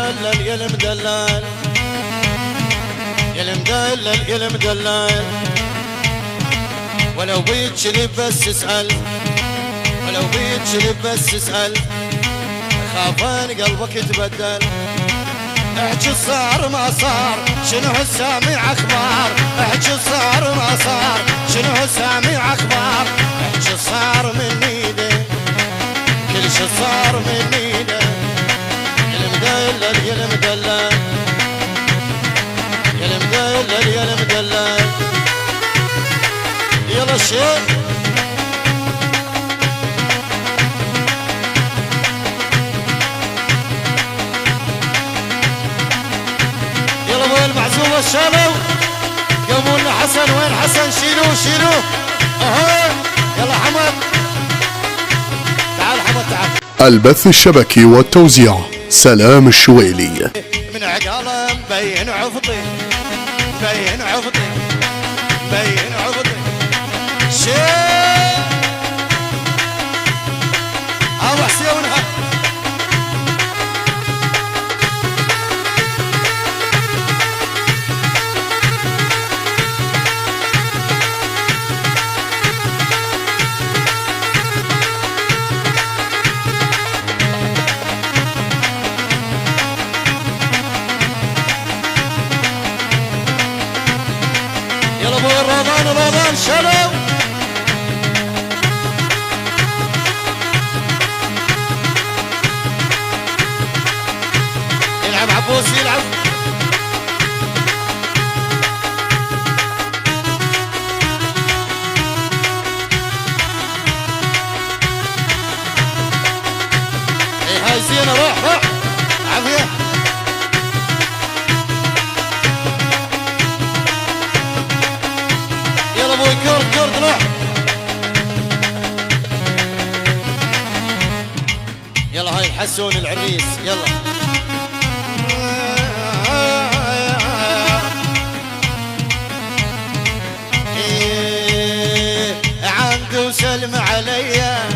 المدلل يا المدلل يا المدلل يا المدلل، ولو بيتشلب بس اسأل، ولو بيتشلب بس اسأل، خافان قلبك يتبدل. احكي صار ما صار شنو هالسامع اخبار، احكي صار ما صار شنو هالسامع اخبار، احكي صار من ايده كل شي صار من ايده. يا المدلل يا المدلل يا المدلل يا المدلل، يلا شيخ يلا ابو المعزومه الشامو. قوموا لنا حسن، وين حسن؟ شيلوه شيلوه. اهو يلا حمد، تعال حمد تعال. البث الشبكي والتوزيع سلام الشويلي. من عقاله مبين عفطي، مبين عفطي، مبين عفطي شيخ ابو حسيونها. يلا ابو الرضان الرضان شلو. يلعب عبوس يلعب. اي هاي زينه، روح روح عافيه. يلا ابوي كرد كرد روح. يلا هاي حسون العريس يلا. إيه عنده سلم عليا